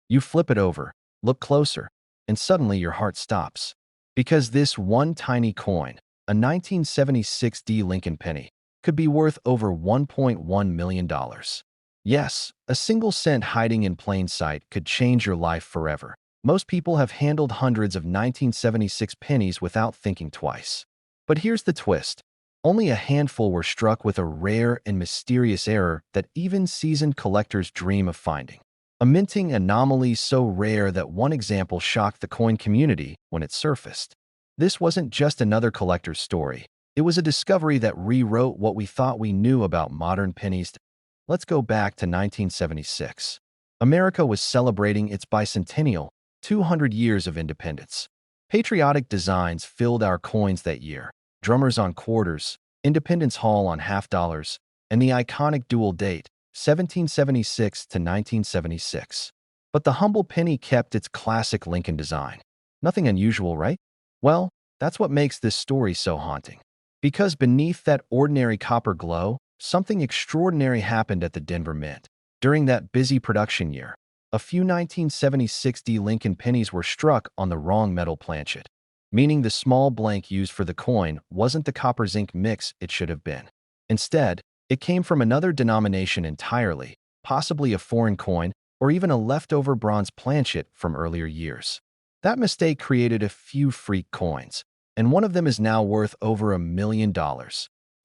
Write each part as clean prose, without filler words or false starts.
You flip it over, look closer, and suddenly your heart stops. Because this one tiny coin, a 1976 D Lincoln penny, could be worth over $1.1 million. Yes, a single cent hiding in plain sight could change your life forever. Most people have handled hundreds of 1976 pennies without thinking twice. But here's the twist. Only a handful were struck with a rare and mysterious error that even seasoned collectors dream of finding. A minting anomaly so rare that one example shocked the coin community when it surfaced. This wasn't just another collector's story. It was a discovery that rewrote what we thought we knew about modern pennies. Let's go back to 1976. America was celebrating its bicentennial, 200 years of independence. Patriotic designs filled our coins that year. Drummers on quarters, Independence Hall on half dollars, and the iconic dual date, 1776 to 1976. But the humble penny kept its classic Lincoln design. Nothing unusual, right? Well, that's what makes this story so haunting. Because beneath that ordinary copper glow, something extraordinary happened at the Denver Mint. During that busy production year, a few 1976 D Lincoln pennies were struck on the wrong metal planchet, meaning the small blank used for the coin wasn't the copper-zinc mix it should have been. Instead, it came from another denomination entirely, possibly a foreign coin or even a leftover bronze planchet from earlier years. That mistake created a few freak coins, and one of them is now worth over $1 million.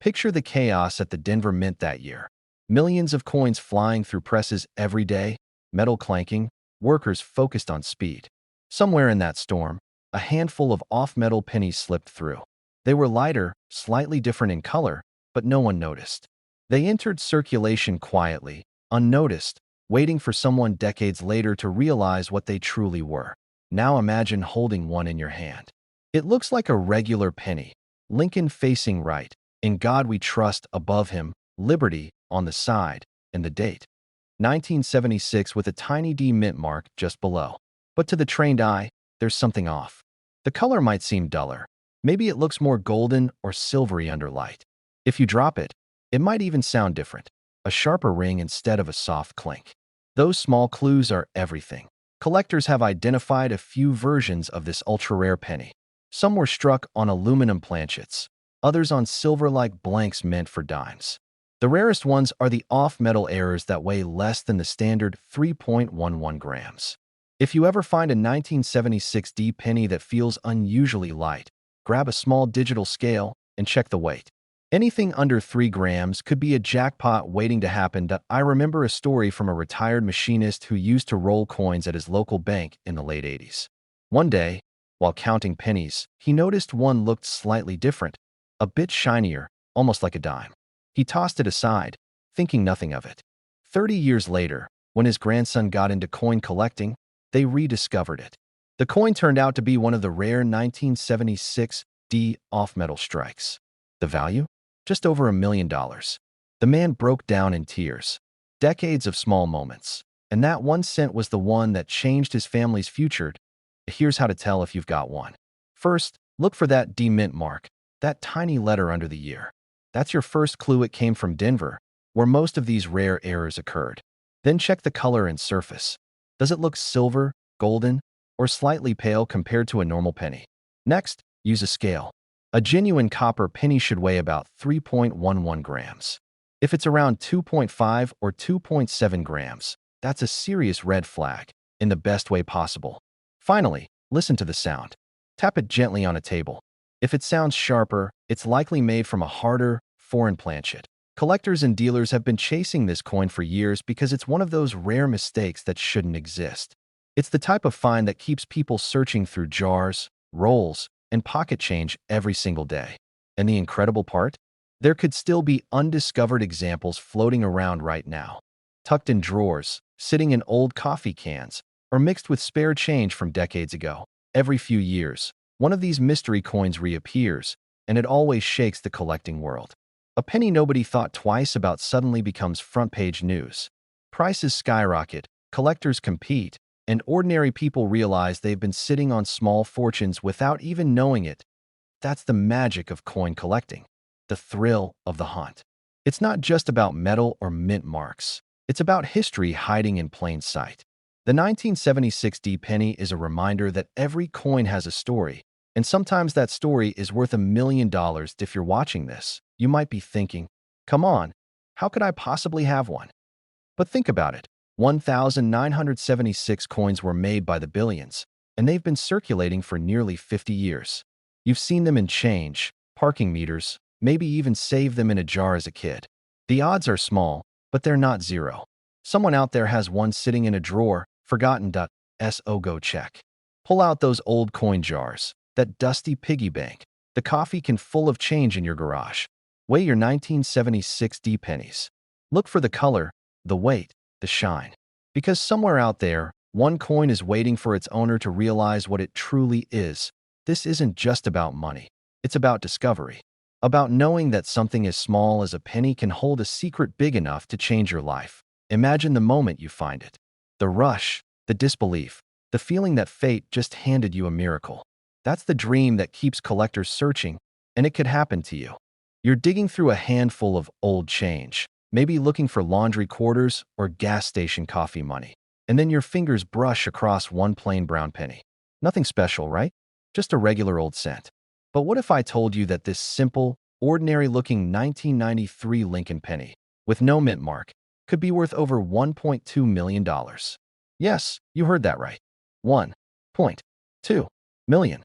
Picture the chaos at the Denver Mint that year. Millions of coins flying through presses every day, metal clanking, workers focused on speed. Somewhere in that storm, a handful of off-metal pennies slipped through. They were lighter, slightly different in color, but no one noticed. They entered circulation quietly, unnoticed, waiting for someone decades later to realize what they truly were. Now imagine holding one in your hand. It looks like a regular penny, Lincoln facing right, "In God We Trust" above him, "Liberty" on the side, and the date, 1976, with a tiny D mint mark just below. But to the trained eye, there's something off. The color might seem duller. Maybe it looks more golden or silvery under light. If you drop it, it might even sound different, a sharper ring instead of a soft clink. Those small clues are everything. Collectors have identified a few versions of this ultra-rare penny. Some were struck on aluminum planchets, others on silver-like blanks meant for dimes. The rarest ones are the off-metal errors that weigh less than the standard 3.11 grams. If you ever find a 1976 D penny that feels unusually light, grab a small digital scale and check the weight. Anything under 3 grams could be a jackpot waiting to happen. I remember a story from a retired machinist who used to roll coins at his local bank in the late 80s. One day, while counting pennies, he noticed one looked slightly different, a bit shinier, almost like a dime. He tossed it aside, thinking nothing of it. 30 years later, when his grandson got into coin collecting, they rediscovered it. The coin turned out to be one of the rare 1976 D off-metal strikes. The value? Just over $1 million. The man broke down in tears. Decades of small moments. And that 1 cent was the one that changed his family's future. Here's how to tell if you've got one. First, look for that D mint mark, that tiny letter under the year. That's your first clue it came from Denver, where most of these rare errors occurred. Then check the color and surface. Does it look silver, golden, or slightly pale compared to a normal penny? Next, use a scale. A genuine copper penny should weigh about 3.11 grams. If it's around 2.5 or 2.7 grams, that's a serious red flag, in the best way possible. Finally, listen to the sound. Tap it gently on a table. If it sounds sharper, it's likely made from a harder, foreign planchet. Collectors and dealers have been chasing this coin for years because it's one of those rare mistakes that shouldn't exist. It's the type of find that keeps people searching through jars, rolls, and pocket change every single day. And the incredible part? There could still be undiscovered examples floating around right now, tucked in drawers, sitting in old coffee cans, or mixed with spare change from decades ago. Every few years, one of these mystery coins reappears, and it always shakes the collecting world. A penny nobody thought twice about suddenly becomes front-page news. Prices skyrocket, collectors compete, and ordinary people realize they've been sitting on small fortunes without even knowing it. That's the magic of coin collecting, the thrill of the hunt. It's not just about metal or mint marks. It's about history hiding in plain sight. The 1976 D penny is a reminder that every coin has a story, and sometimes that story is worth $1 million. If you're watching this, you might be thinking, come on, how could I possibly have one? But think about it. 1,976 coins were made by the billions, and they've been circulating for nearly 50 years. You've seen them in change, parking meters, maybe even saved them in a jar as a kid. The odds are small, but they're not zero. Someone out there has one sitting in a drawer, forgotten. So go check. Pull out those old coin jars, that dusty piggy bank, the coffee can full of change in your garage. Weigh your 1976 D pennies. Look for the color, the weight, the shine. Because somewhere out there, one coin is waiting for its owner to realize what it truly is. This isn't just about money. It's about discovery. About knowing that something as small as a penny can hold a secret big enough to change your life. Imagine the moment you find it. The rush, the disbelief, the feeling that fate just handed you a miracle. That's the dream that keeps collectors searching, and it could happen to you. You're digging through a handful of old change, maybe looking for laundry quarters or gas station coffee money. And then your fingers brush across one plain brown penny. Nothing special, right? Just a regular old cent. But what if I told you that this simple, ordinary-looking 1993 Lincoln penny, with no mint mark, could be worth over $1.2 million? Yes, you heard that right. $1.2 million.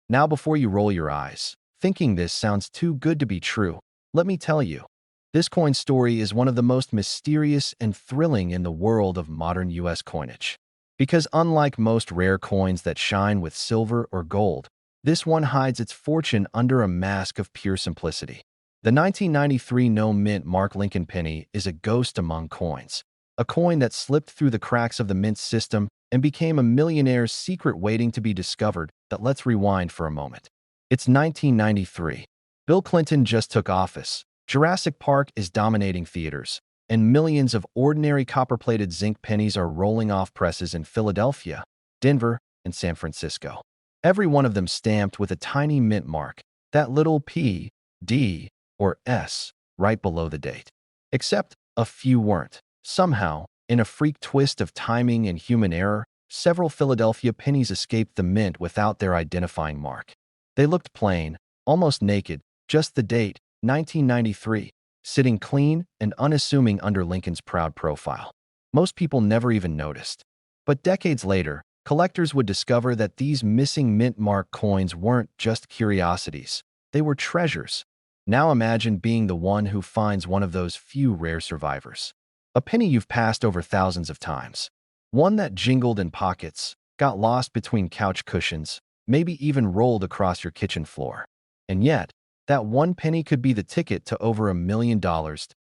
Now before you roll your eyes, thinking this sounds too good to be true, let me tell you. This coin story is one of the most mysterious and thrilling in the world of modern U.S. coinage. Because unlike most rare coins that shine with silver or gold, this one hides its fortune under a mask of pure simplicity. The 1993 no mint mark Lincoln penny is a ghost among coins, a coin that slipped through the cracks of the mint system and became a millionaire's secret waiting to be discovered. But let's rewind for a moment. It's 1993. Bill Clinton just took office. Jurassic Park is dominating theaters, and millions of ordinary copper-plated zinc pennies are rolling off presses in Philadelphia, Denver, and San Francisco. Every one of them stamped with a tiny mint mark, that little P, D, or S, right below the date. Except a few weren't. Somehow, in a freak twist of timing and human error, several Philadelphia pennies escaped the mint without their identifying mark. They looked plain, almost naked, just the date, 1993, sitting clean and unassuming under Lincoln's proud profile. Most people never even noticed. But decades later, collectors would discover that these missing mint mark coins weren't just curiosities. They were treasures. Now imagine being the one who finds one of those few rare survivors. A penny you've passed over thousands of times. One that jingled in pockets, got lost between couch cushions, maybe even rolled across your kitchen floor. And yet, that one penny could be the ticket to over $1 million.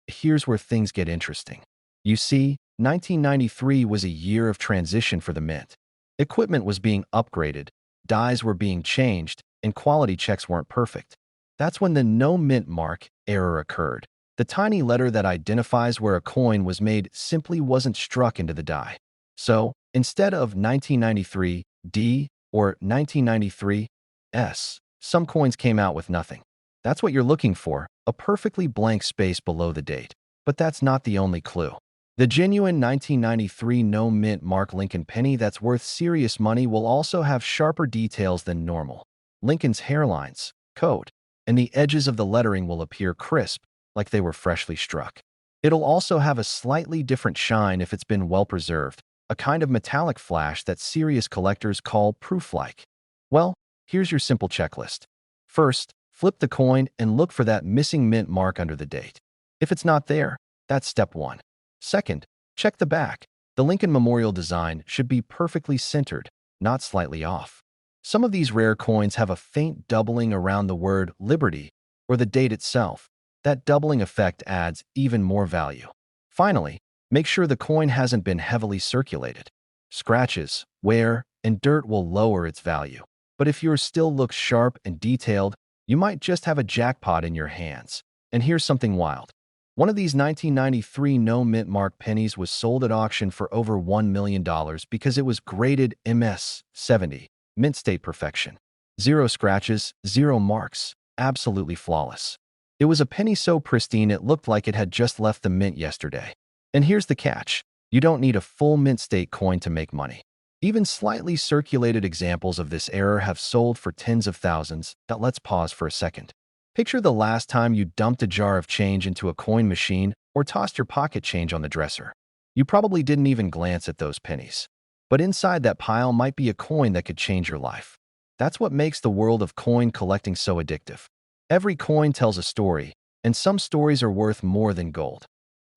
Here's where things get interesting. You see, 1993 was a year of transition for the mint. Equipment was being upgraded, dies were being changed, and quality checks weren't perfect. That's when the no mint mark error occurred. The tiny letter that identifies where a coin was made simply wasn't struck into the die. So, instead of 1993 D or 1993 S, some coins came out with nothing. That's what you're looking for, a perfectly blank space below the date. But that's not the only clue. The genuine 1993 no mint mark Lincoln penny that's worth serious money will also have sharper details than normal. Lincoln's hairlines, coat, and the edges of the lettering will appear crisp, like they were freshly struck. It'll also have a slightly different shine if it's been well preserved, a kind of metallic flash that serious collectors call proof-like. Well, here's your simple checklist. First, flip the coin and look for that missing mint mark under the date. If it's not there, that's step one. Second, check the back. The Lincoln Memorial design should be perfectly centered, not slightly off. Some of these rare coins have a faint doubling around the word Liberty or the date itself. That doubling effect adds even more value. Finally, make sure the coin hasn't been heavily circulated. Scratches, wear, and dirt will lower its value. But if yours still looks sharp and detailed, you might just have a jackpot in your hands. And here's something wild. One of these 1993 no mint mark pennies was sold at auction for over $1 million because it was graded MS-70, mint state perfection. Zero scratches, zero marks, absolutely flawless. It was a penny so pristine it looked like it had just left the mint yesterday. And here's the catch. You don't need a full mint state coin to make money. Even slightly circulated examples of this error have sold for tens of thousands. Let's pause for a second. Picture the last time you dumped a jar of change into a coin machine or tossed your pocket change on the dresser. You probably didn't even glance at those pennies. But inside that pile might be a coin that could change your life. That's what makes the world of coin collecting so addictive. Every coin tells a story, and some stories are worth more than gold.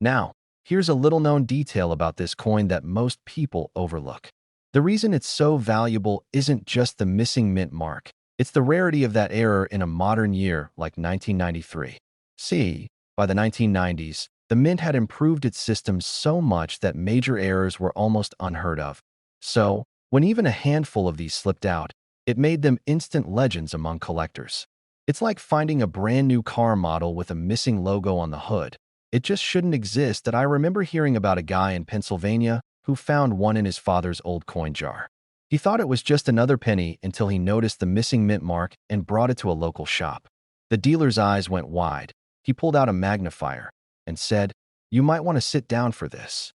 Now, here's a little-known detail about this coin that most people overlook. The reason it's so valuable isn't just the missing mint mark. It's the rarity of that error in a modern year like 1993. See, by the 1990s, the Mint had improved its system so much that major errors were almost unheard of. So, when even a handful of these slipped out, it made them instant legends among collectors. It's like finding a brand new car model with a missing logo on the hood. It just shouldn't exist. That I remember hearing about a guy in Pennsylvania who found one in his father's old coin jar. He thought it was just another penny until he noticed the missing mint mark and brought it to a local shop. The dealer's eyes went wide. He pulled out a magnifier and said, "You might want to sit down for this."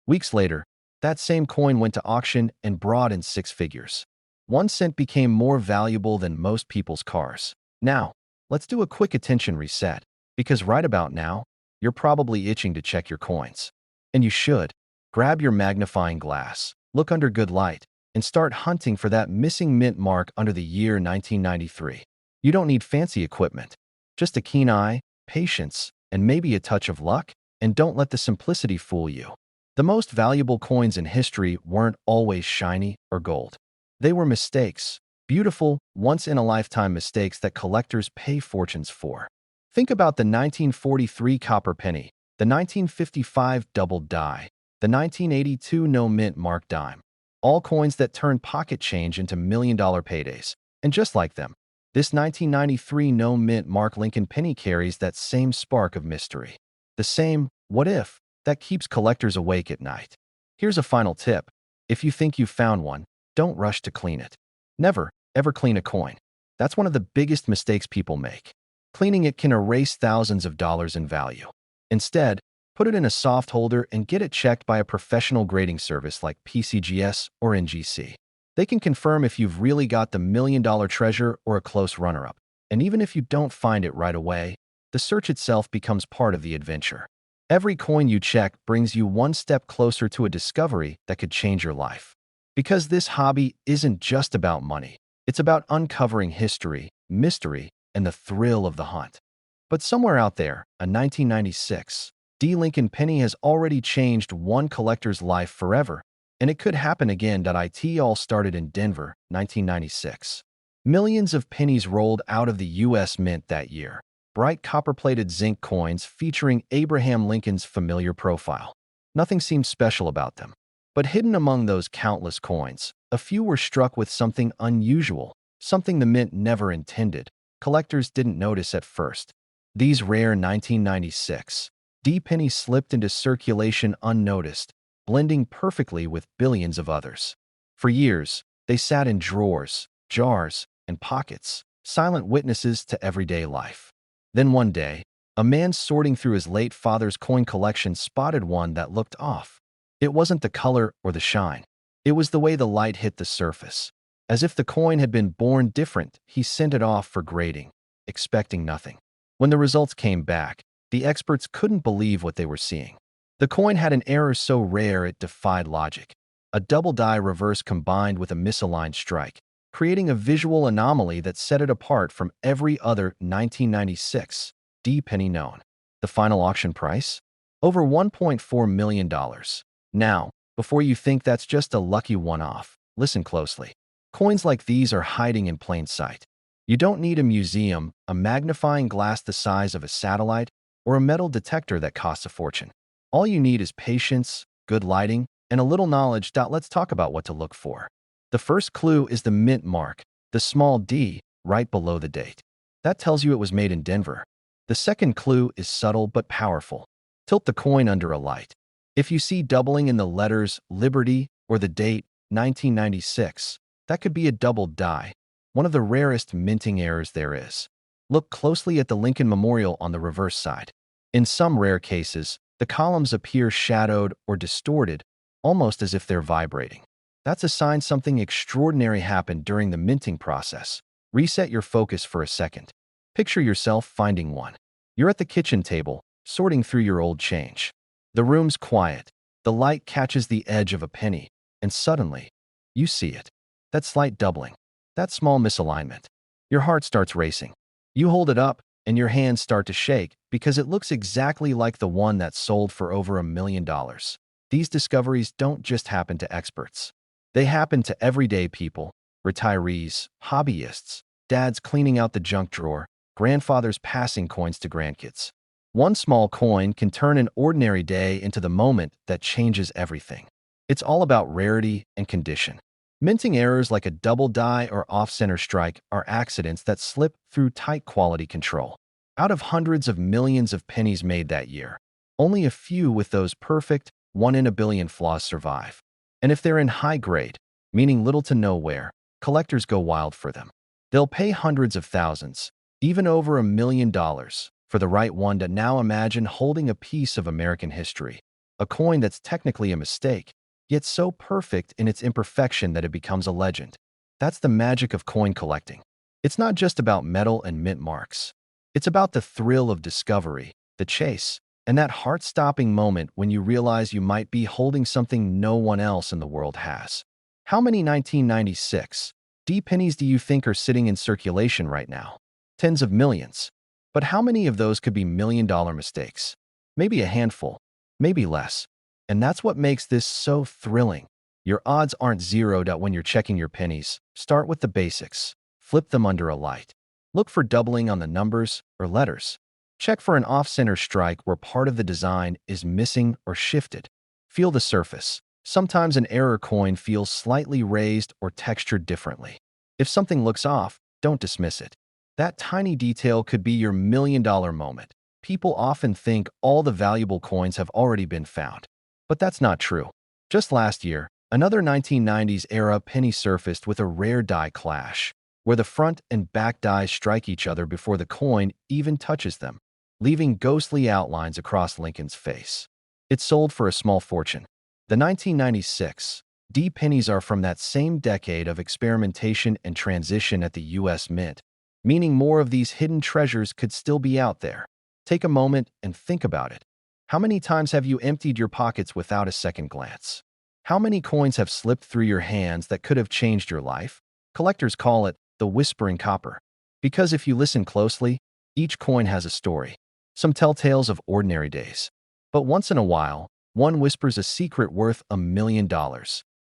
Weeks later, that same coin went to auction and brought in six figures. 1 cent became more valuable than most people's cars. Now, let's do a quick attention reset, because right about now, you're probably itching to check your coins. And you should. Grab your magnifying glass, look under good light, and start hunting for that missing mint mark under the year 1993. You don't need fancy equipment, just a keen eye, patience, and maybe a touch of luck, and don't let the simplicity fool you. The most valuable coins in history weren't always shiny or gold. They were mistakes, beautiful, once-in-a-lifetime mistakes that collectors pay fortunes for. Think about the 1943 copper penny, the 1955 double die, the 1982 no mint mark dime. All coins that turned pocket change into million-dollar paydays. And just like them, this 1993 no mint mark Lincoln penny carries that same spark of mystery. The same what if that keeps collectors awake at night. Here's a final tip. If you think you've found one, don't rush to clean it. Never, ever clean a coin. That's one of the biggest mistakes people make. Cleaning it can erase thousands of dollars in value. Instead, put it in a soft holder and get it checked by a professional grading service like PCGS or NGC. They can confirm if you've really got the million-dollar treasure or a close runner-up. And even if you don't find it right away, the search itself becomes part of the adventure. Every coin you check brings you one step closer to a discovery that could change your life. Because this hobby isn't just about money. It's about uncovering history, mystery, and the thrill of the hunt. But somewhere out there, a 1996 D. Lincoln penny has already changed one collector's life forever, and it could happen again. It all started in Denver, 1996. Millions of pennies rolled out of the U.S. Mint that year. Bright copper-plated zinc coins featuring Abraham Lincoln's familiar profile. Nothing seemed special about them. But hidden among those countless coins, a few were struck with something unusual, something the Mint never intended. Collectors didn't notice at first. These rare 1996 D pennies slipped into circulation unnoticed, blending perfectly with billions of others. For years, they sat in drawers, jars, and pockets, silent witnesses to everyday life. Then one day, a man sorting through his late father's coin collection spotted one that looked off. It wasn't the color or the shine. It was the way the light hit the surface. As if the coin had been born different, he sent it off for grading, expecting nothing. When the results came back, the experts couldn't believe what they were seeing. The coin had an error so rare it defied logic. A double die reverse combined with a misaligned strike, creating a visual anomaly that set it apart from every other 1996 D penny known. The final auction price? Over $1.4 million. Now, before you think that's just a lucky one-off, listen closely. Coins like these are hiding in plain sight. You don't need a museum, a magnifying glass the size of a satellite, or a metal detector that costs a fortune. All you need is patience, good lighting, and a little knowledge. Let's talk about what to look for. The first clue is the mint mark, the small d, right below the date. That tells you it was made in Denver. The second clue is subtle but powerful. Tilt the coin under a light. If you see doubling in the letters Liberty or the date 1996, that could be a double die, one of the rarest minting errors there is. Look closely at the Lincoln Memorial on the reverse side. In some rare cases, The columns appear shadowed or distorted, almost as if they're vibrating. That's a sign something extraordinary happened during the minting process. Reset your focus for a second. Picture yourself finding one. You're at the kitchen table, sorting through your old change. The room's quiet. The light catches the edge of a penny, and suddenly, you see it. That slight doubling. That small misalignment. Your heart starts racing. You hold it up, and your hands start to shake because it looks exactly like the one that sold for over $1 million. These discoveries don't just happen to experts. They happen to everyday people, retirees, hobbyists, dads cleaning out the junk drawer, grandfathers passing coins to grandkids. One small coin can turn an ordinary day into the moment that changes everything. It's all about rarity and condition. Minting errors like a double die or off-center strike are accidents that slip through tight quality control. Out of hundreds of millions of pennies made that year, only a few with those perfect, 1 in a billion flaws survive. And if they're in high grade, meaning little to no wear, collectors go wild for them. They'll pay hundreds of thousands, even over $1 million, for the right one. To now imagine holding a piece of American history, a coin that's technically a mistake, yet so perfect in its imperfection that it becomes a legend. That's the magic of coin collecting. It's not just about metal and mint marks. It's about the thrill of discovery, the chase, and that heart-stopping moment when you realize you might be holding something no one else in the world has. How many 1996 D pennies do you think are sitting in circulation right now? Tens of millions. But how many of those could be million-dollar mistakes? Maybe a handful, maybe less. And that's what makes this so thrilling. Your odds aren't zeroed out when you're checking your pennies. Start with the basics. Flip them under a light. Look for doubling on the numbers or letters. Check for an off-center strike where part of the design is missing or shifted. Feel the surface. Sometimes an error coin feels slightly raised or textured differently. If something looks off, don't dismiss it. That tiny detail could be your million-dollar moment. People often think all the valuable coins have already been found. But that's not true. Just last year, another 1990s-era penny surfaced with a rare die clash, where the front and back dies strike each other before the coin even touches them, leaving ghostly outlines across Lincoln's face. It sold for a small fortune. The 1996 D pennies are from that same decade of experimentation and transition at the U.S. Mint, meaning more of these hidden treasures could still be out there. Take a moment and think about it. How many times have you emptied your pockets without a second glance? How many coins have slipped through your hands that could have changed your life? Collectors call it the whispering copper. Because if you listen closely, each coin has a story. Some tell tales of ordinary days. But once in a while, one whispers a secret worth $1 million.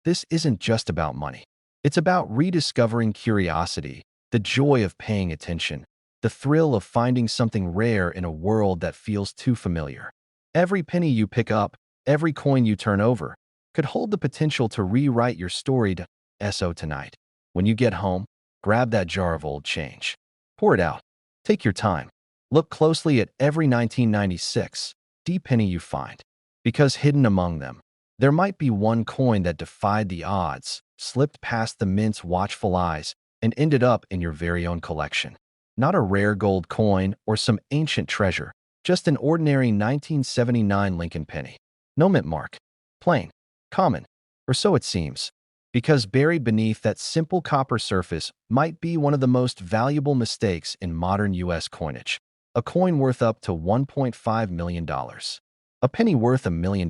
This isn't just about money. It's about rediscovering curiosity, the joy of paying attention, the thrill of finding something rare in a world that feels too familiar. Every penny you pick up, every coin you turn over, could hold the potential to rewrite your story. So tonight, when you get home, grab that jar of old change. Pour it out. Take your time. Look closely at every 1996 D penny you find. Because hidden among them, there might be one coin that defied the odds, slipped past the mint's watchful eyes, and ended up in your very own collection. Not a rare gold coin or some ancient treasure, just an ordinary 1979 Lincoln penny. No mint mark. Plain. Common. Or so it seems. Because buried beneath that simple copper surface might be one of the most valuable mistakes in modern U.S. coinage. A coin worth up to $1.5 million. A penny worth $1 million.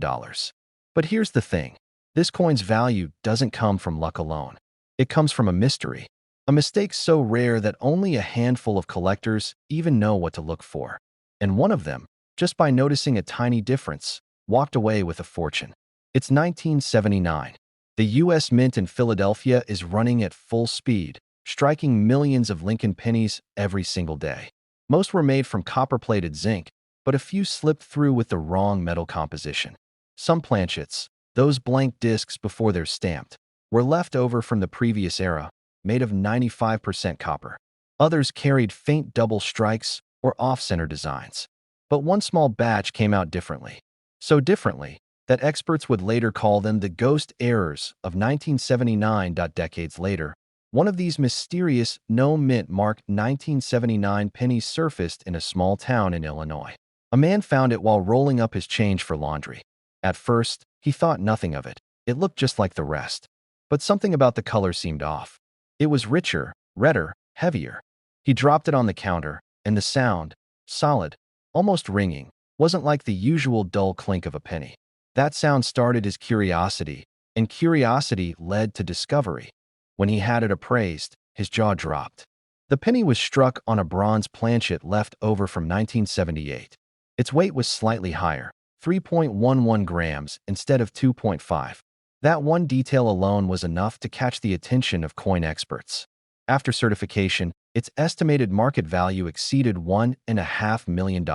But here's the thing. This coin's value doesn't come from luck alone. It comes from a mystery. A mistake so rare that only a handful of collectors even know what to look for. And one of them, just by noticing a tiny difference, walked away with a fortune. It's 1979. The U.S. Mint in Philadelphia is running at full speed, striking millions of Lincoln pennies every single day. Most were made from copper-plated zinc, but a few slipped through with the wrong metal composition. Some planchets, those blank discs before they're stamped, were left over from the previous era, made of 95% copper. Others carried faint double strikes or off-center designs. But one small batch came out differently. So differently that experts would later call them the ghost errors of 1979. Decades later, one of these mysterious, no mint-marked 1979 pennies surfaced in a small town in Illinois. A man found it while rolling up his change for laundry. At first, he thought nothing of it. It looked just like the rest. But something about the color seemed off. It was richer, redder, heavier. He dropped it on the counter, and the sound, solid, almost ringing, wasn't like the usual dull clink of a penny. That sound started his curiosity, and curiosity led to discovery. When he had it appraised, his jaw dropped. The penny was struck on a bronze planchet left over from 1978. Its weight was slightly higher, 3.11 grams instead of 2.5. That one detail alone was enough to catch the attention of coin experts. After certification, its estimated market value exceeded $1.5 million.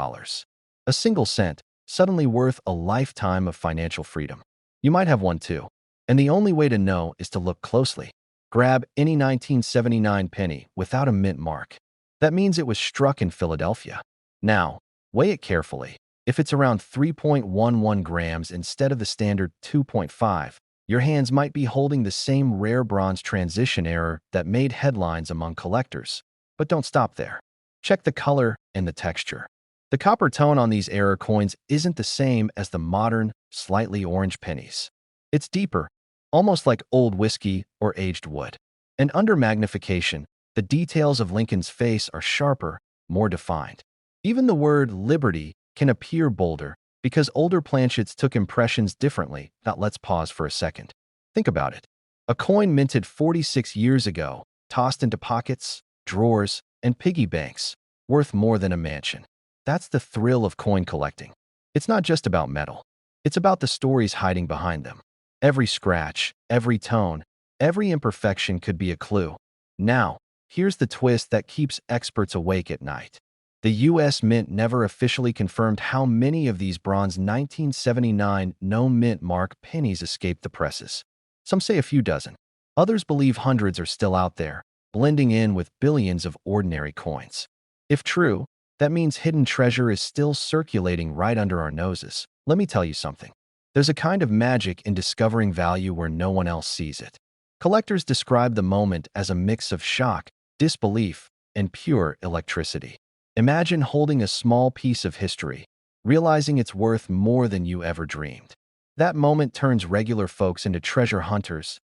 A single cent, suddenly worth a lifetime of financial freedom. You might have one too, and the only way to know is to look closely. Grab any 1979 penny without a mint mark. That means it was struck in Philadelphia. Now, weigh it carefully. If it's around 3.11 grams instead of the standard 2.5, your hands might be holding the same rare bronze transition error that made headlines among collectors. But don't stop there. Check the color and the texture. The copper tone on these error coins isn't the same as the modern, slightly orange pennies. It's deeper, almost like old whiskey or aged wood. And under magnification, the details of Lincoln's face are sharper, more defined. Even the word liberty can appear bolder because older planchets took impressions differently. Now let's pause for a second. Think about it. A coin minted 46 years ago, tossed into pockets, drawers, and piggy banks, worth more than a mansion. That's the thrill of coin collecting. It's not just about metal. It's about the stories hiding behind them. Every scratch, every tone, every imperfection could be a clue. Now, here's the twist that keeps experts awake at night. The U.S. Mint never officially confirmed how many of these bronze 1979 no-mint mark pennies escaped the presses. Some say a few dozen. Others believe hundreds are still out there, blending in with billions of ordinary coins. If true, that means hidden treasure is still circulating right under our noses. Let me tell you something. There's a kind of magic in discovering value where no one else sees it. Collectors describe the moment as a mix of shock, disbelief, and pure electricity. Imagine holding a small piece of history, realizing it's worth more than you ever dreamed. That moment turns regular folks into treasure hunters.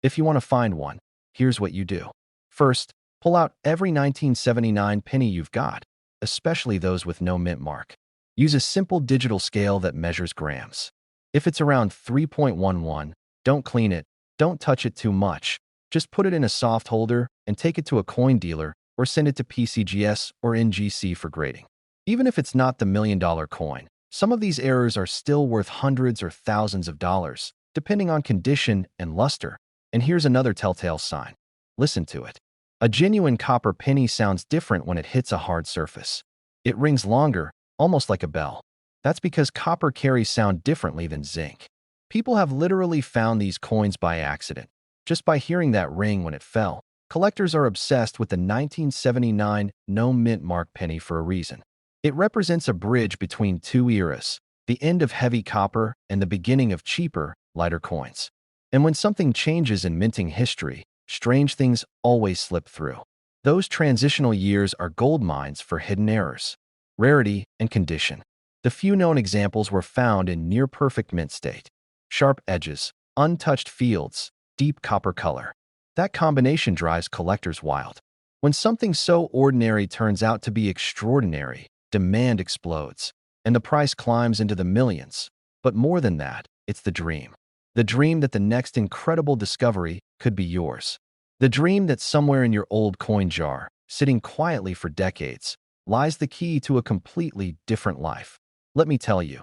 If you want to find one, here's what you do. First, pull out every 1979 penny you've got, especially those with no mint mark. Use a simple digital scale that measures grams. If it's around 3.11, don't clean it, don't touch it too much. Just put it in a soft holder and take it to a coin dealer or send it to PCGS or NGC for grading. Even if it's not the million-dollar coin, some of these errors are still worth hundreds or thousands of dollars, depending on condition and luster. And here's another telltale sign. Listen to it. A genuine copper penny sounds different when it hits a hard surface. It rings longer, almost like a bell. That's because copper carries sound differently than zinc. People have literally found these coins by accident, just by hearing that ring when it fell. Collectors are obsessed with the 1979 no-mint mark penny for a reason. It represents a bridge between two eras, the end of heavy copper and the beginning of cheaper, lighter coins. And when something changes in minting history, strange things always slip through. Those transitional years are gold mines for hidden errors, rarity, and condition. The few known examples were found in near-perfect mint state. Sharp edges, untouched fields, deep copper color. That combination drives collectors wild. When something so ordinary turns out to be extraordinary, demand explodes, and the price climbs into the millions. But more than that, it's the dream. The dream that the next incredible discovery could be yours. The dream that somewhere in your old coin jar, sitting quietly for decades, lies the key to a completely different life. Let me tell you,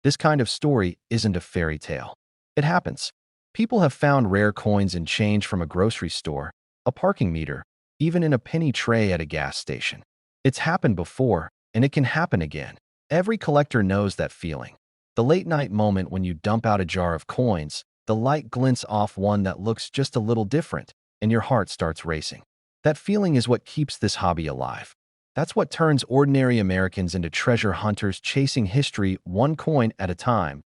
this kind of story isn't a fairy tale. It happens. People have found rare coins and change from a grocery store, a parking meter, even in a penny tray at a gas station. It's happened before, and it can happen again. Every collector knows that feeling. The late-night moment when you dump out a jar of coins, the light glints off one that looks just a little different, and your heart starts racing. That feeling is what keeps this hobby alive. That's what turns ordinary Americans into treasure hunters chasing history one coin at a time.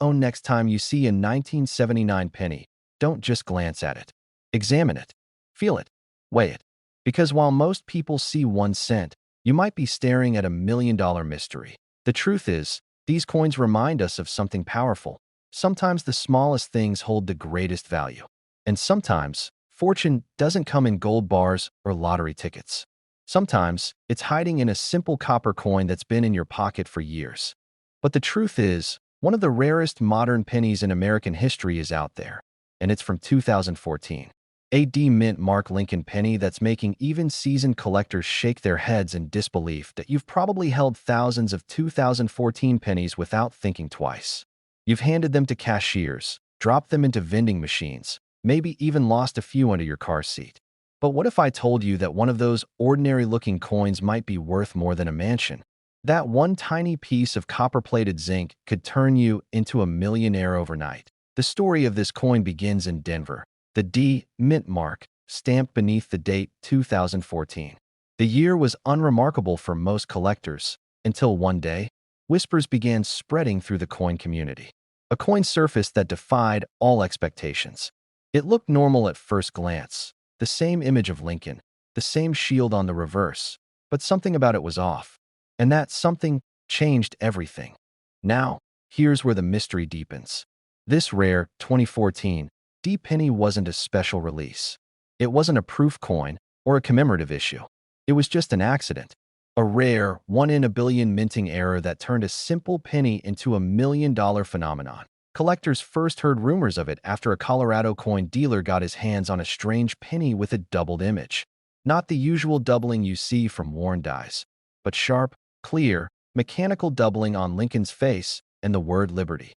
Next time you see a 1979 penny, don't just glance at it. Examine it. Feel it. Weigh it. Because while most people see 1 cent, you might be staring at $1 million mystery. The truth is, these coins remind us of something powerful. Sometimes the smallest things hold the greatest value. And sometimes, fortune doesn't come in gold bars or lottery tickets. Sometimes, it's hiding in a simple copper coin that's been in your pocket for years. But the truth is, one of the rarest modern pennies in American history is out there, and it's from 2014. A D Mint Mark Lincoln penny that's making even seasoned collectors shake their heads in disbelief that you've probably held thousands of 2014 pennies without thinking twice. You've handed them to cashiers, dropped them into vending machines, maybe even lost a few under your car seat. But what if I told you that one of those ordinary-looking coins might be worth more than a mansion? That one tiny piece of copper-plated zinc could turn you into a millionaire overnight. The story of this coin begins in Denver. The D Mint mark, stamped beneath the date 2014. The year was unremarkable for most collectors, until one day, whispers began spreading through the coin community. A coin surfaced that defied all expectations. It looked normal at first glance, the same image of Lincoln, the same shield on the reverse, but something about it was off. And that something changed everything. Now, here's where the mystery deepens. This rare 2014 D penny wasn't a special release. It wasn't a proof coin or a commemorative issue. It was just an accident. A rare, one-in-a-billion minting error that turned a simple penny into a million-dollar phenomenon. Collectors first heard rumors of it after a Colorado coin dealer got his hands on a strange penny with a doubled image. Not the usual doubling you see from worn dies, but sharp, clear, mechanical doubling on Lincoln's face and the word Liberty.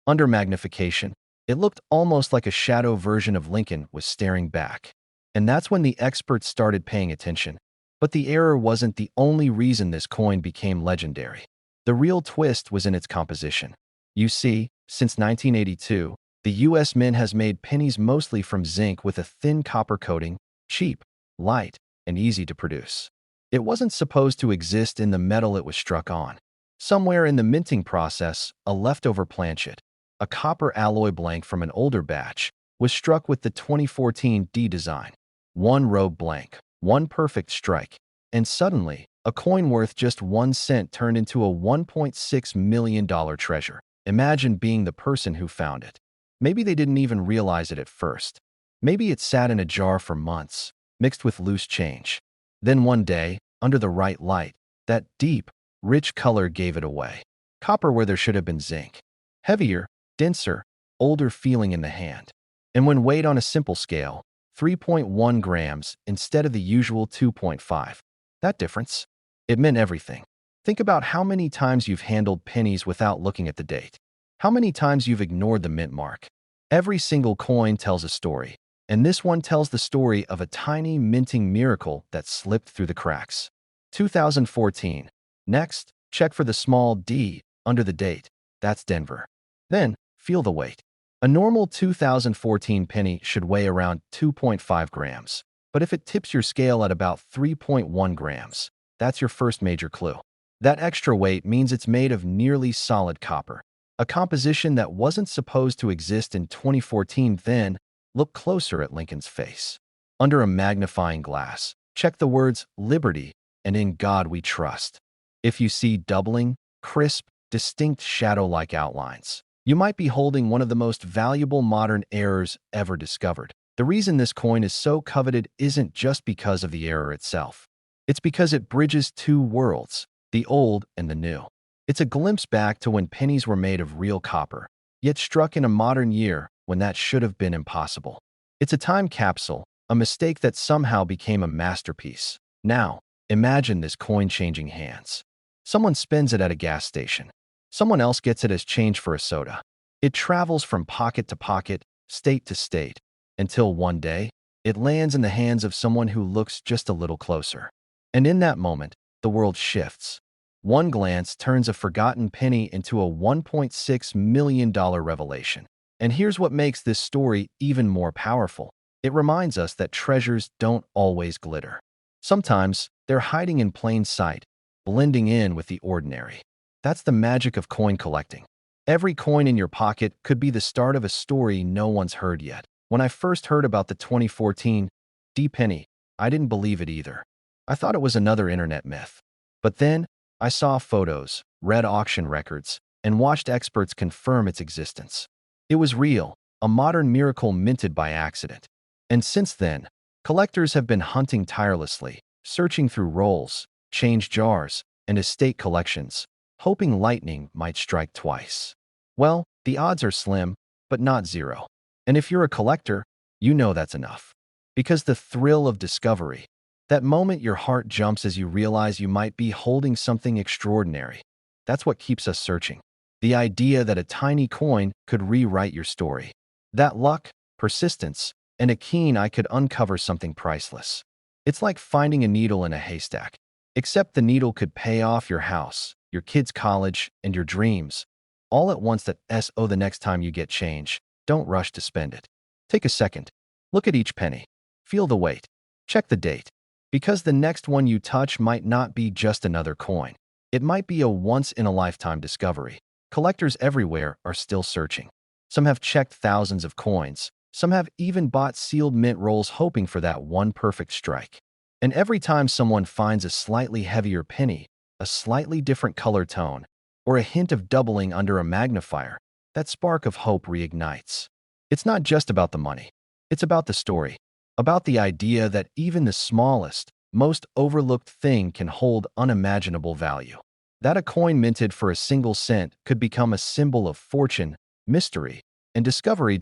Under magnification, it looked almost like a shadow version of Lincoln was staring back. And that's when the experts started paying attention. But the error wasn't the only reason this coin became legendary. The real twist was in its composition. You see, since 1982, the U.S. Mint has made pennies mostly from zinc with a thin copper coating, cheap, light, and easy to produce. It wasn't supposed to exist in the metal it was struck on. Somewhere in the minting process, a leftover planchet, a copper alloy blank from an older batch, was struck with the 2014 D design. One rogue blank, one perfect strike, and suddenly, a coin worth just 1 cent turned into a $1.6 million treasure. Imagine being the person who found it. Maybe they didn't even realize it at first. Maybe it sat in a jar for months, mixed with loose change. Then one day, under the right light, that deep, rich color gave it away. Copper where there should have been zinc. Heavier, denser, older feeling in the hand. And when weighed on a simple scale, 3.1 grams instead of the usual 2.5. That difference? It meant everything. Think about how many times you've handled pennies without looking at the date. How many times you've ignored the mint mark. Every single coin tells a story, and this one tells the story of a tiny minting miracle that slipped through the cracks. 2014. Next, check for the small D under the date. That's Denver. Then, feel the weight. A normal 2014 penny should weigh around 2.5 grams. But if it tips your scale at about 3.1 grams, that's your first major clue. That extra weight means it's made of nearly solid copper, a composition that wasn't supposed to exist in 2014. Then, look closer at Lincoln's face. Under a magnifying glass, check the words Liberty and In God We Trust. If you see doubling, crisp, distinct shadow-like outlines, you might be holding one of the most valuable modern errors ever discovered. The reason this coin is so coveted isn't just because of the error itself. It's because it bridges two worlds, the old and the new. It's a glimpse back to when pennies were made of real copper, yet struck in a modern year when that should have been impossible. It's a time capsule, a mistake that somehow became a masterpiece. Now, imagine this coin changing hands. Someone spends it at a gas station. Someone else gets it as change for a soda. It travels from pocket to pocket, state to state, until one day, it lands in the hands of someone who looks just a little closer. And in that moment, the world shifts. One glance turns a forgotten penny into a $1.6 million revelation. And here's what makes this story even more powerful. It reminds us that treasures don't always glitter. Sometimes, they're hiding in plain sight, blending in with the ordinary. That's the magic of coin collecting. Every coin in your pocket could be the start of a story no one's heard yet. When I first heard about the 2014 D penny, I didn't believe it either. I thought it was another internet myth. But then, I saw photos, read auction records, and watched experts confirm its existence. It was real, a modern miracle minted by accident. And since then, collectors have been hunting tirelessly, searching through rolls, change jars, and estate collections, hoping lightning might strike twice. Well, the odds are slim, but not zero. And if you're a collector, you know that's enough. Because the thrill of discovery, that moment your heart jumps as you realize you might be holding something extraordinary, that's what keeps us searching. The idea that a tiny coin could rewrite your story. That luck, persistence, and a keen eye could uncover something priceless. It's like finding a needle in a haystack, except the needle could pay off your house, your kids' college, and your dreams, all at once. The next time you get change, don't rush to spend it. Take a second. Look at each penny. Feel the weight. Check the date. Because the next one you touch might not be just another coin. It might be a once-in-a-lifetime discovery. Collectors everywhere are still searching. Some have checked thousands of coins. Some have even bought sealed mint rolls hoping for that one perfect strike. And every time someone finds a slightly heavier penny, a slightly different color tone, or a hint of doubling under a magnifier, that spark of hope reignites. It's not just about the money. It's about the story, about the idea that even the smallest, most overlooked thing can hold unimaginable value. That a coin minted for a single cent could become a symbol of fortune, mystery, and discovery.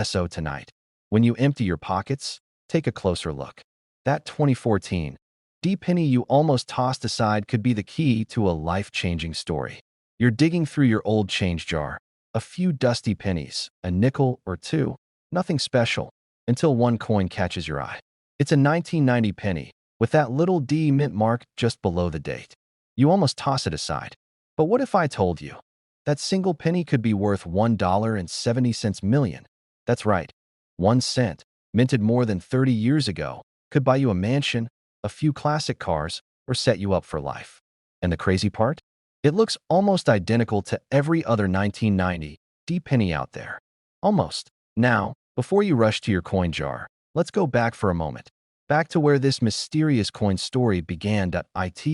So tonight, when you empty your pockets, take a closer look. That 2014 D penny you almost tossed aside could be the key to a life-changing story. You're digging through your old change jar, a few dusty pennies, a nickel or two, nothing special, until one coin catches your eye. It's a 1990 penny, with that little D mint mark just below the date. You almost toss it aside. But what if I told you that single penny could be worth $1.70 million? That's right, 1 cent, minted more than 30 years ago, could buy you a mansion, a few classic cars, or set you up for life. And the crazy part? It looks almost identical to every other 1990 D penny out there. Almost. Now, before you rush to your coin jar, let's go back for a moment. Back to where this mysterious coin story began. It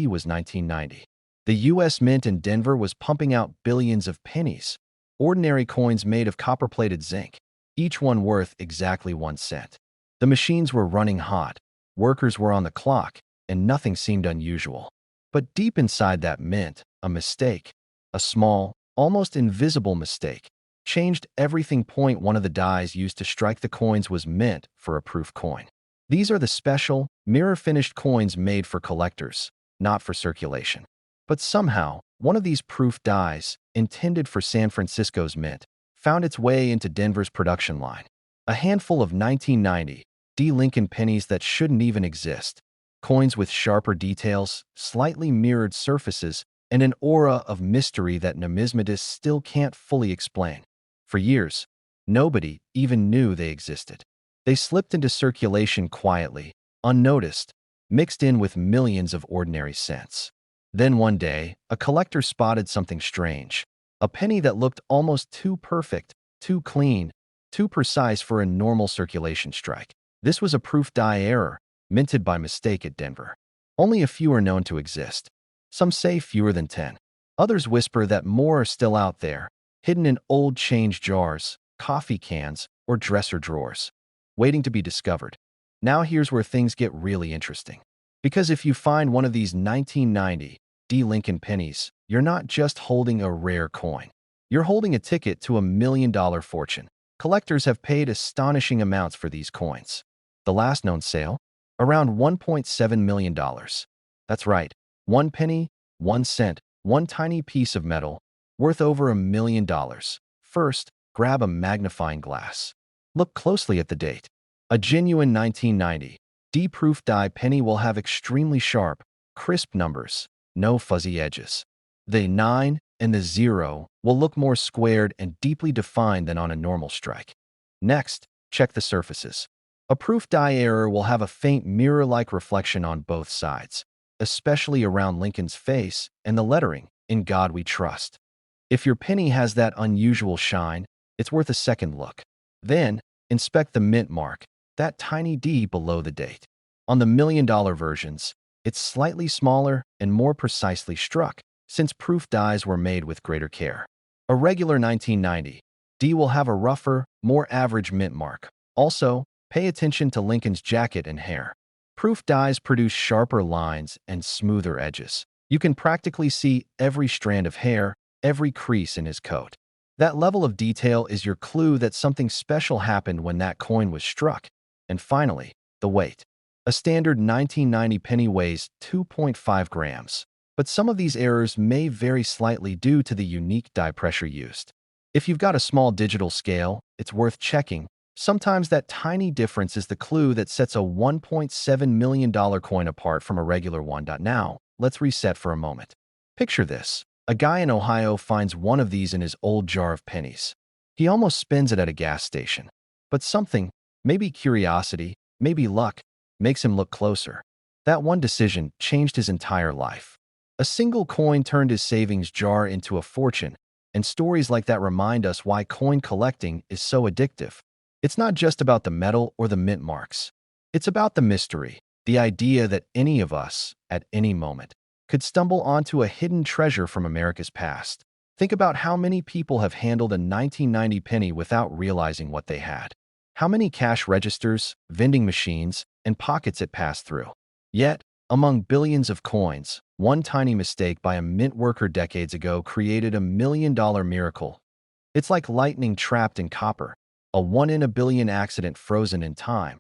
was 1990. The U.S. Mint in Denver was pumping out billions of pennies, ordinary coins made of copper-plated zinc, each one worth exactly 1 cent. The machines were running hot, workers were on the clock, and nothing seemed unusual. But deep inside that mint, a mistake, a small, almost invisible mistake, changed everything. One of the dies used to strike the coins was meant for a proof coin. These are the special, mirror-finished coins made for collectors, not for circulation. But somehow, one of these proof dies, intended for San Francisco's mint, found its way into Denver's production line. A handful of 1990 D Lincoln pennies that shouldn't even exist. Coins with sharper details, slightly mirrored surfaces, and an aura of mystery that numismatists still can't fully explain. For years, nobody even knew they existed. They slipped into circulation quietly, unnoticed, mixed in with millions of ordinary cents. Then one day, a collector spotted something strange. A penny that looked almost too perfect, too clean, too precise for a normal circulation strike. This was a proof die error, minted by mistake at Denver. Only a few are known to exist. Some say fewer than 10. Others whisper that more are still out there, hidden in old change jars, coffee cans, or dresser drawers, waiting to be discovered. Now here's where things get really interesting. Because if you find one of these 1990 D Lincoln pennies, you're not just holding a rare coin. You're holding a ticket to $1 million fortune. Collectors have paid astonishing amounts for these coins. The last known sale? Around $1.7 million. That's right, 1 penny, 1 cent, one tiny piece of metal, worth over $1 million. First, grab a magnifying glass. Look closely at the date. A genuine 1990 D-proof die penny will have extremely sharp, crisp numbers, no fuzzy edges. The 9 and the 0 will look more squared and deeply defined than on a normal strike. Next, check the surfaces. A proof die error will have a faint mirror-like reflection on both sides, especially around Lincoln's face and the lettering, "In God We Trust." If your penny has that unusual shine, it's worth a second look. Then, inspect the mint mark, that tiny D below the date. On the $1 million versions, It's slightly smaller and more precisely struck, since proof dies were made with greater care. A regular 1990 D will have a rougher, more average mint mark. Also, pay attention to Lincoln's jacket and hair. Proof dies produce sharper lines and smoother edges. You can practically see every strand of hair, every crease in his coat. That level of detail is your clue that something special happened when that coin was struck. And finally, the weight. A standard 1990 penny weighs 2.5 grams, but some of these errors may vary slightly due to the unique die pressure used. If you've got a small digital scale, it's worth checking. Sometimes that tiny difference is the clue that sets a $1.7 million coin apart from a regular one. Now, let's reset for a moment. Picture this. A guy in Ohio finds one of these in his old jar of pennies. He almost spins it at a gas station. But something, maybe curiosity, maybe luck, makes him look closer. That one decision changed his entire life. A single coin turned his savings jar into a fortune, and stories like that remind us why coin collecting is so addictive. It's not just about the metal or the mint marks. It's about the mystery, the idea that any of us, at any moment, could stumble onto a hidden treasure from America's past. Think about how many people have handled a 1990 penny without realizing what they had. How many cash registers, vending machines, and pockets it passed through. Yet, among billions of coins, one tiny mistake by a mint worker decades ago created $1 million miracle. It's like lightning trapped in copper, a 1 in a billion accident frozen in time.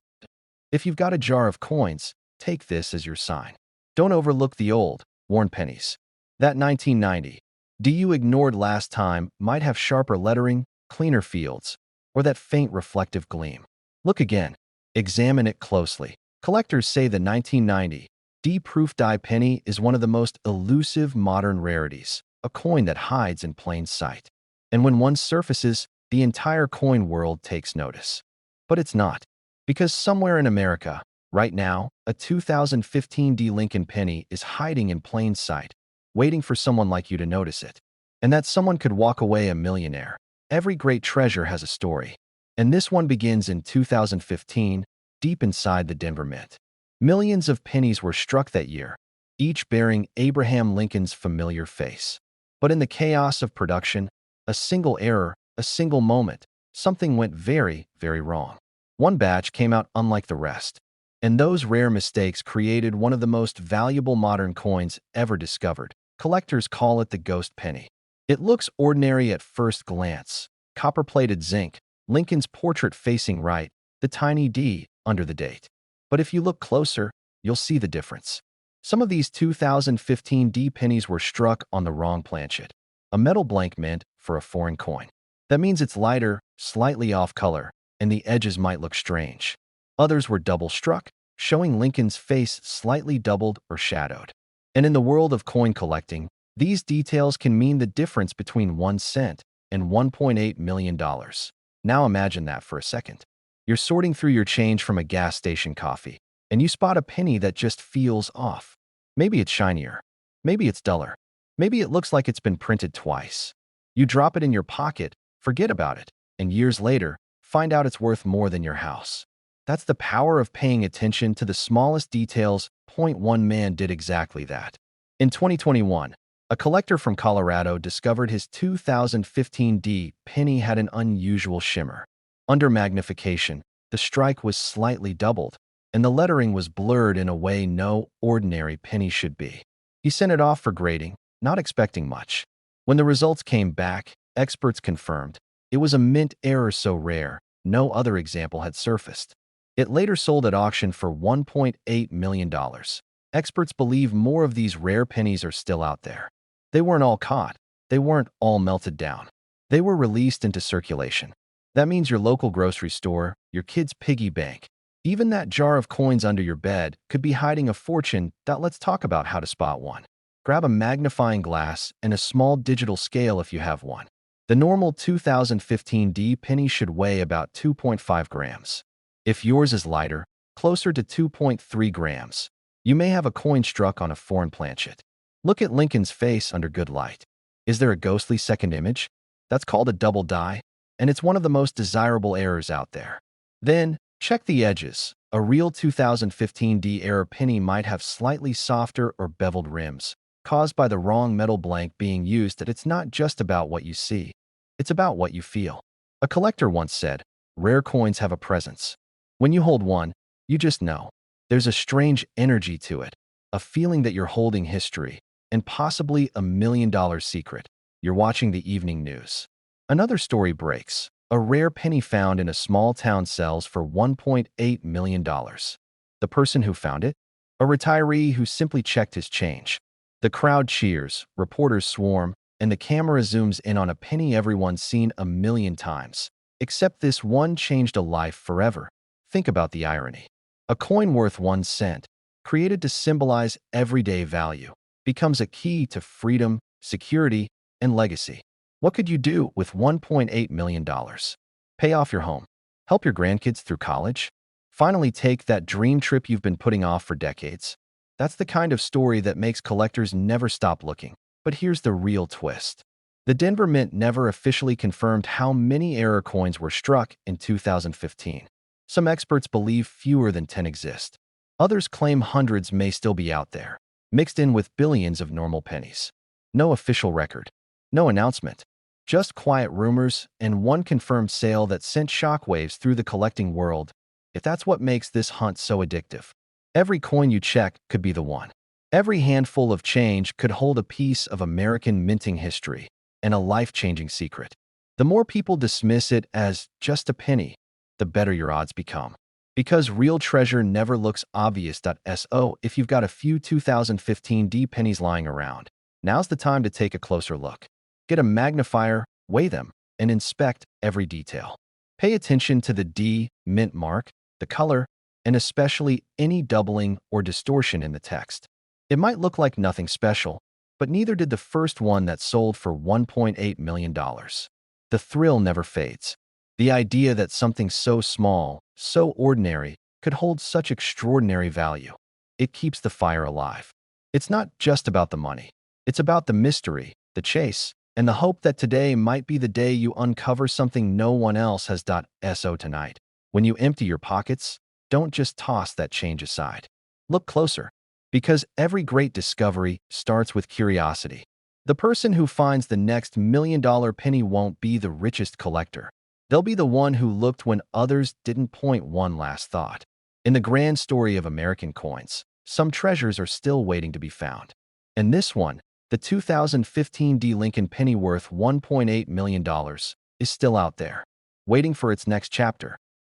If you've got a jar of coins, take this as your sign. Don't overlook the old, worn pennies. That 1990 D you ignored last time might have sharper lettering, cleaner fields, or that faint reflective gleam. Look again. Examine it closely. Collectors say the 1990 D proof die penny is one of the most elusive modern rarities, a coin that hides in plain sight. And when one surfaces, the entire coin world takes notice. But it's not. Because somewhere in America, right now, a 2015 D Lincoln penny is hiding in plain sight, waiting for someone like you to notice it. And that someone could walk away a millionaire. Every great treasure has a story. And this one begins in 2015, deep inside the Denver Mint. Millions of pennies were struck that year, each bearing Abraham Lincoln's familiar face. But in the chaos of production, a single error, a single moment, something went very, very wrong. One batch came out unlike the rest. And those rare mistakes created one of the most valuable modern coins ever discovered. Collectors call it the ghost penny. It looks ordinary at first glance. Copper-plated zinc, Lincoln's portrait facing right, the tiny D under the date. But if you look closer, you'll see the difference. Some of these 2015 D pennies were struck on the wrong planchet, a metal blank mint for a foreign coin. That means it's lighter, slightly off color, and the edges might look strange. Others were double struck, showing Lincoln's face slightly doubled or shadowed. And in the world of coin collecting, these details can mean the difference between 1 cent and $1.8 million. Now imagine that for a second. You're sorting through your change from a gas station coffee, and you spot a penny that just feels off. Maybe it's shinier. Maybe it's duller. Maybe it looks like it's been printed twice. You drop it in your pocket, forget about it, and years later, find out it's worth more than your house. That's the power of paying attention to the smallest details. One man did exactly that. In 2021, a collector from Colorado discovered his 2015 D penny had an unusual shimmer. Under magnification, the strike was slightly doubled, and the lettering was blurred in a way no ordinary penny should be. He sent it off for grading, not expecting much. When the results came back, experts confirmed it was a mint error so rare, no other example had surfaced. It later sold at auction for $1.8 million. Experts believe more of these rare pennies are still out there. They weren't all caught. They weren't all melted down. They were released into circulation. That means your local grocery store, your kid's piggy bank, even that jar of coins under your bed could be hiding a fortune. Let's talk about how to spot one. Grab a magnifying glass and a small digital scale if you have one. The normal 2015 D penny should weigh about 2.5 grams. If yours is lighter, closer to 2.3 grams, you may have a coin struck on a foreign planchet. Look at Lincoln's face under good light. Is there a ghostly second image? That's called a double die, and it's one of the most desirable errors out there. Then, check the edges. A real 2015 D-era penny might have slightly softer or beveled rims, caused by the wrong metal blank being used. That it's not just about what you see, it's about what you feel. A collector once said, "Rare coins have a presence. When you hold one, you just know. There's a strange energy to it, a feeling that you're holding history, and possibly $1 million secret." You're watching the evening news. Another story breaks. A rare penny found in a small town sells for $1.8 million. The person who found it? A retiree who simply checked his change. The crowd cheers, reporters swarm, and the camera zooms in on a penny everyone's seen a million times. Except this one changed a life forever. Think about the irony. A coin worth 1 cent, created to symbolize everyday value, becomes a key to freedom, security, and legacy. What could you do with $1.8 million? Pay off your home, help your grandkids through college, finally take that dream trip you've been putting off for decades. That's the kind of story that makes collectors never stop looking. But here's the real twist. The Denver Mint never officially confirmed how many error coins were struck in 2015. Some experts believe fewer than 10 exist. Others claim hundreds may still be out there, mixed in with billions of normal pennies. No official record, no announcement, just quiet rumors and one confirmed sale that sent shockwaves through the collecting world. If that's what makes this hunt so addictive. Every coin you check could be the one. Every handful of change could hold a piece of American minting history and a life-changing secret. The more people dismiss it as just a penny, the better your odds become. Because real treasure never looks obvious. So if you've got a few 2015 D pennies lying around, now's the time to take a closer look. Get a magnifier, weigh them, and inspect every detail. Pay attention to the D mint mark, the color, and especially any doubling or distortion in the text. It might look like nothing special, but neither did the first one that sold for $1.8 million. The thrill never fades. The idea that something so small, so ordinary, could hold such extraordinary value. It keeps the fire alive. It's not just about the money. It's about the mystery, the chase, and the hope that today might be the day you uncover something no one else has. So tonight, when you empty your pockets, don't just toss that change aside. Look closer, because every great discovery starts with curiosity. The person who finds the next $1 million penny won't be the richest collector. They'll be the one who looked when others didn't. Point one last thought. In the grand story of American coins, some treasures are still waiting to be found. And this one, the 2015 D Lincoln penny worth $1.8 million, is still out there, waiting for its next chapter.